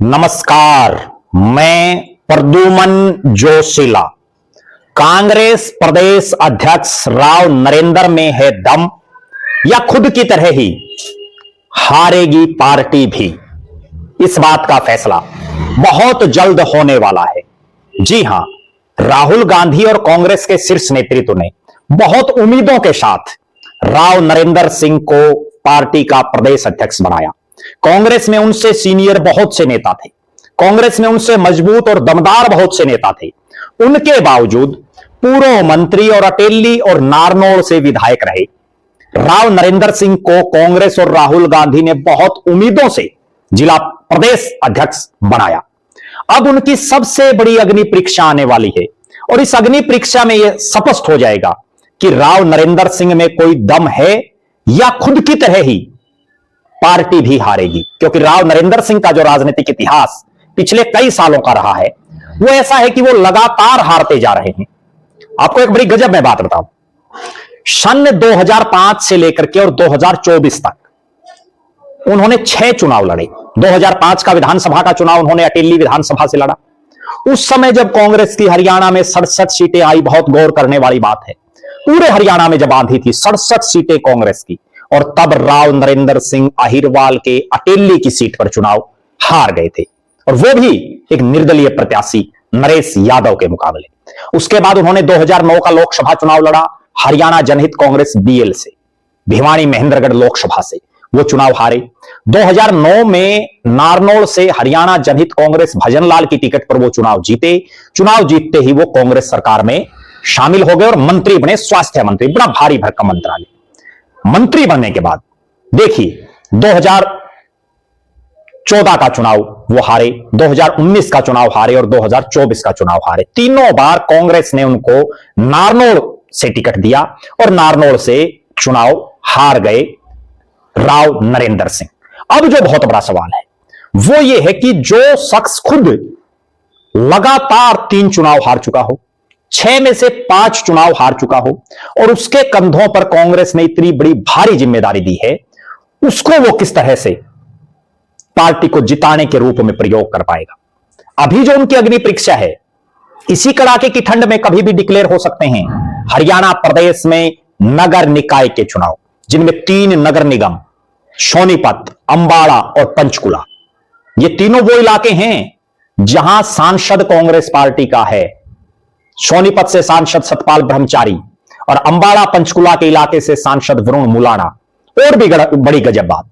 नमस्कार, मैं प्रद्युमन जोशीला। कांग्रेस प्रदेश अध्यक्ष राव नरेंद्र में है दम या खुद की तरह ही हारेगी पार्टी भी? इस बात का फैसला बहुत जल्द होने वाला है। जी हां, राहुल गांधी और कांग्रेस के शीर्ष नेतृत्व ने बहुत उम्मीदों के साथ राव नरेंद्र सिंह को पार्टी का प्रदेश अध्यक्ष बनाया। कांग्रेस में उनसे सीनियर बहुत से नेता थे, कांग्रेस में उनसे मजबूत और दमदार बहुत से नेता थे। उनके बावजूद पूर्व मंत्री और अटेली और नारनौल से विधायक रहे राव नरेंद्र सिंह को कांग्रेस और राहुल गांधी ने बहुत उम्मीदों से जिला प्रदेश अध्यक्ष बनाया। अब उनकी सबसे बड़ी अग्नि परीक्षा आने वाली है और इस अग्नि परीक्षा में यह स्पष्ट हो जाएगा कि राव नरेंद्र सिंह में कोई दम है या खुद की तरह ही पार्टी भी हारेगी। क्योंकि राव नरेंद्र सिंह का जो राजनीतिक इतिहास पिछले कई सालों का रहा है वो ऐसा है कि वो लगातार हारते जा रहे हैं। आपको एक बड़ी गजब में बात बताऊं, सन 2005 से लेकर के और 2024 तक उन्होंने 6 चुनाव लड़े। 2005 का विधानसभा का चुनाव उन्होंने अटेली विधानसभा से लड़ा। उस समय जब कांग्रेस की हरियाणा में 67 सीटें आई, बहुत गौर करने वाली बात है, पूरे हरियाणा में जब आंधी थी 67 सीटें कांग्रेस की, और तब राव नरेंद्र सिंह अहिरवाल के अटेली की सीट पर चुनाव हार गए थे, और वो भी एक निर्दलीय प्रत्याशी नरेश यादव के मुकाबले। उसके बाद उन्होंने 2009 का लोकसभा चुनाव लड़ा हरियाणा जनहित कांग्रेस बीएल से, भिवानी महेंद्रगढ़ लोकसभा से वो चुनाव हारे। 2009 में नारनौल से हरियाणा जनहित कांग्रेस भजनलाल की टिकट पर वो चुनाव जीते। चुनाव जीतते ही वो कांग्रेस सरकार में शामिल हो गए और मंत्री बने, स्वास्थ्य मंत्री, बड़ा भारी भरकम मंत्रालय। मंत्री बनने के बाद देखिए 2014 का चुनाव वो हारे, 2019 का चुनाव हारे और 2024 का चुनाव हारे। तीनों बार कांग्रेस ने उनको नारनौल से टिकट दिया और नारनौल से चुनाव हार गए राव नरेंद्र सिंह। अब जो बहुत बड़ा सवाल है वो ये है कि जो शख्स खुद लगातार 3 चुनाव हार चुका हो, 6 में से 5 चुनाव हार चुका हो, और उसके कंधों पर कांग्रेस ने इतनी बड़ी भारी जिम्मेदारी दी है, उसको वो किस तरह से पार्टी को जिताने के रूप में प्रयोग कर पाएगा? अभी जो उनकी अग्नि परीक्षा है, इसी कड़ाके की ठंड में कभी भी डिक्लेयर हो सकते हैं। हरियाणा प्रदेश में नगर निकाय के चुनाव, जिनमें 3 नगर निगम सोनीपत, अंबाला और पंचकुला, ये तीनों वो इलाके हैं जहां सांसद कांग्रेस पार्टी का है। सोनीपत से सांसद सतपाल ब्रह्मचारी और अंबाला पंचकुला के इलाके से सांसद वरुण मुलाना। और भी बड़ी गजब बात,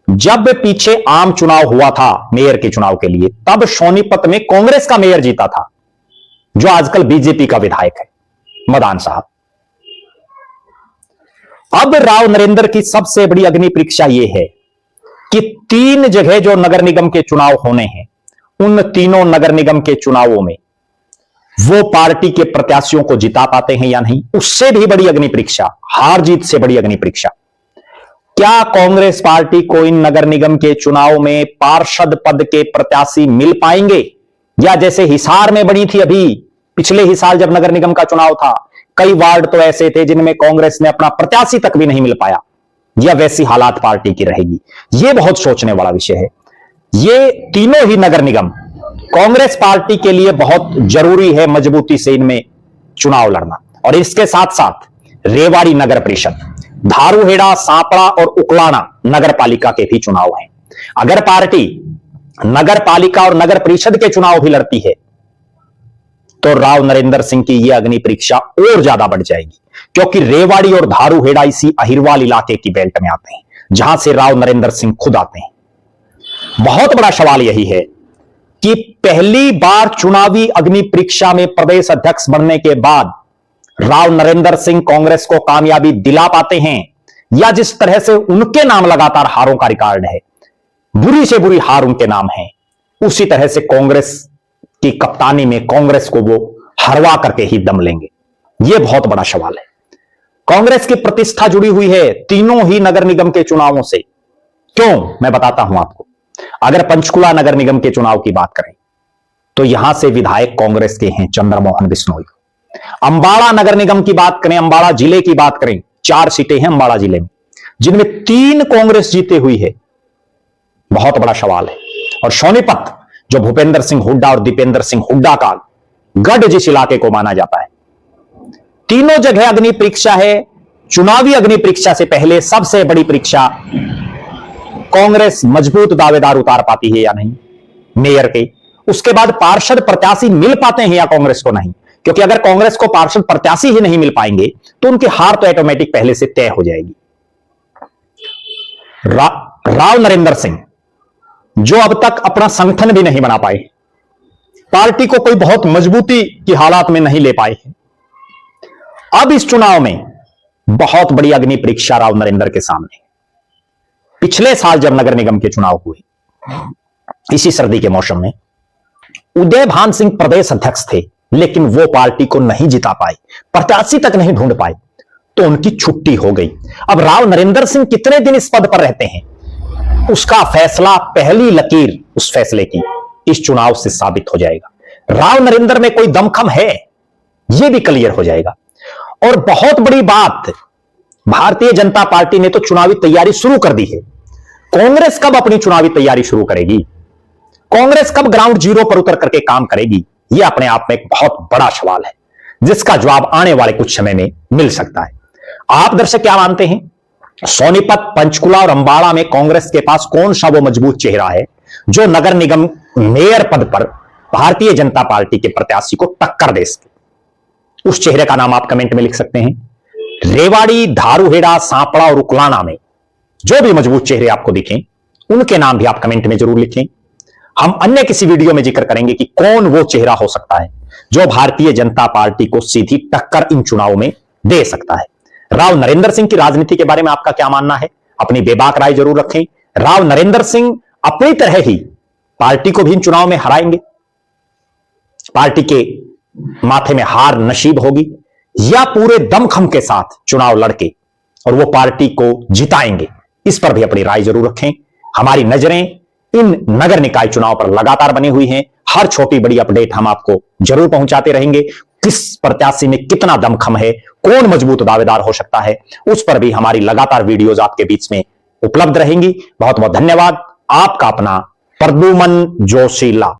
जब पीछे आम चुनाव हुआ था मेयर के चुनाव के लिए, तब सोनीपत में कांग्रेस का मेयर जीता था, जो आजकल बीजेपी का विधायक है, मदान साहब। अब राव नरेंद्र की सबसे बड़ी अग्नि परीक्षा यह है कि 3 जगह जो नगर निगम के चुनाव होने हैं, उन तीनों नगर निगम के चुनावों में वो पार्टी के प्रत्याशियों को जिता पाते हैं या नहीं। उससे भी बड़ी अग्नि परीक्षा, हार जीत से बड़ी अग्नि परीक्षा, क्या कांग्रेस पार्टी को इन नगर निगम के चुनाव में पार्षद पद के प्रत्याशी मिल पाएंगे, या जैसे हिसार में बनी थी अभी पिछले ही साल जब नगर निगम का चुनाव था, कई वार्ड तो ऐसे थे जिनमें कांग्रेस ने अपना प्रत्याशी तक भी नहीं मिल पाया, या वैसी हालात पार्टी की रहेगी? यह बहुत सोचने वाला विषय है। ये तीनों ही नगर निगम कांग्रेस पार्टी के लिए बहुत जरूरी है मजबूती से इनमें चुनाव लड़ना। और इसके साथ साथ रेवाड़ी नगर परिषद, धारूहेड़ा, सांपड़ा और उकलाना नगर पालिका के भी चुनाव हैं। अगर पार्टी नगर पालिका और नगर परिषद के चुनाव भी लड़ती है तो राव नरेंद्र सिंह की यह अग्नि परीक्षा और ज्यादा बढ़ जाएगी, क्योंकि रेवाड़ी और धारूहेड़ा इसी अहिरवाल इलाके की बेल्ट में आते हैं, जहां से राव नरेंद्र सिंह खुद आते हैं। बहुत बड़ा सवाल यही है कि पहली बार चुनावी अग्नि परीक्षा में प्रदेश अध्यक्ष बनने के बाद राव नरेंद्र सिंह कांग्रेस को कामयाबी दिला पाते हैं, या जिस तरह से उनके नाम लगातार हारों का रिकॉर्ड है, बुरी से बुरी हार उनके नाम है, उसी तरह से कांग्रेस की कप्तानी में कांग्रेस को वो हरवा करके ही दम लेंगे। यह बहुत बड़ा सवाल है। कांग्रेस की प्रतिष्ठा जुड़ी हुई है तीनों ही नगर निगम के चुनावों से। क्यों, मैं बताता हूं आपको। अगर पंचकुला नगर निगम के चुनाव की बात करें तो यहां से विधायक कांग्रेस के हैं चंद्रमोहन बिश्नोई। अंबाला नगर निगम की बात करें, अंबाला जिले की बात करें, 4 सीटें हैं अंबाला जिले में, जिनमें 3 कांग्रेस जीते हुई है। बहुत बड़ा सवाल है। और सोनीपत जो भूपेंद्र सिंह हुड्डा और दीपेंद्र सिंह हुड्डा का गढ़ जिस इलाके को माना जाता है, तीनों जगह अग्नि परीक्षा है। चुनावी अग्नि परीक्षा से पहले सबसे बड़ी परीक्षा, कांग्रेस मजबूत दावेदार उतार पाती है या नहीं मेयर के। उसके बाद पार्षद प्रत्याशी मिल पाते हैं या कांग्रेस को नहीं, क्योंकि अगर कांग्रेस को पार्षद प्रत्याशी ही नहीं मिल पाएंगे तो उनकी हार तो ऑटोमेटिक पहले से तय हो जाएगी। राव नरेंद्र सिंह जो अब तक अपना संगठन भी नहीं बना पाए, पार्टी को कोई बहुत मजबूती की हालात में नहीं ले पाए हैं, अब इस चुनाव में बहुत बड़ी अग्नि परीक्षा राव नरेंद्र के सामने। पिछले साल जब नगर निगम के चुनाव हुए, इसी सर्दी के मौसम में, उदय भान सिंह प्रदेश अध्यक्ष थे, लेकिन वो पार्टी को नहीं जिता पाए, प्रत्याशी तक नहीं ढूंढ पाए, तो उनकी छुट्टी हो गई। अब राव नरेंद्र सिंह कितने दिन इस पद पर रहते हैं, उसका फैसला, पहली लकीर उस फैसले की इस चुनाव से साबित हो जाएगा। राव नरेंद्र में कोई दमखम है, यह भी क्लियर हो जाएगा। और बहुत बड़ी बात, भारतीय जनता पार्टी ने तो चुनावी तैयारी शुरू कर दी है। कांग्रेस कब अपनी चुनावी तैयारी शुरू करेगी, कांग्रेस कब ग्राउंड जीरो पर उतर करके काम करेगी, यह अपने आप में एक बहुत बड़ा सवाल है, जिसका जवाब आने वाले कुछ समय में मिल सकता है। आप दर्शक क्या मानते हैं, सोनीपत, पंचकुला और अंबाला में कांग्रेस के पास कौन सा वो मजबूत चेहरा है जो नगर निगम मेयर पद पर भारतीय जनता पार्टी के प्रत्याशी को टक्कर दे सके? उस चेहरे का नाम आप कमेंट में लिख सकते हैं। रेवाड़ी, धारूहेड़ा, सांपड़ा और उकलाना में जो भी मजबूत चेहरे आपको दिखें, उनके नाम भी आप कमेंट में जरूर लिखें। हम अन्य किसी वीडियो में जिक्र करेंगे कि कौन वो चेहरा हो सकता है जो भारतीय जनता पार्टी को सीधी टक्कर इन चुनावों में दे सकता है। राव नरेंद्र सिंह की राजनीति के बारे में आपका क्या मानना है, अपनी बेबाक राय जरूर रखें। राव नरेंद्र सिंह अपनी तरह ही पार्टी को भी इन चुनाव में हराएंगे, पार्टी के माथे में हार नसीब होगी, या पूरे दमखम के साथ चुनाव लड़के और वो पार्टी को जिताएंगे, इस पर भी अपनी राय जरूर रखें। हमारी नजरें इन नगर निकाय चुनाव पर लगातार बनी हुई हैं। हर छोटी बड़ी अपडेट हम आपको जरूर पहुंचाते रहेंगे। किस प्रत्याशी में कितना दमखम है, कौन मजबूत दावेदार हो सकता है, उस पर भी हमारी लगातार वीडियोज आपके बीच में उपलब्ध रहेंगी। बहुत बहुत धन्यवाद। आपका अपना प्रद्युमन जोशीला।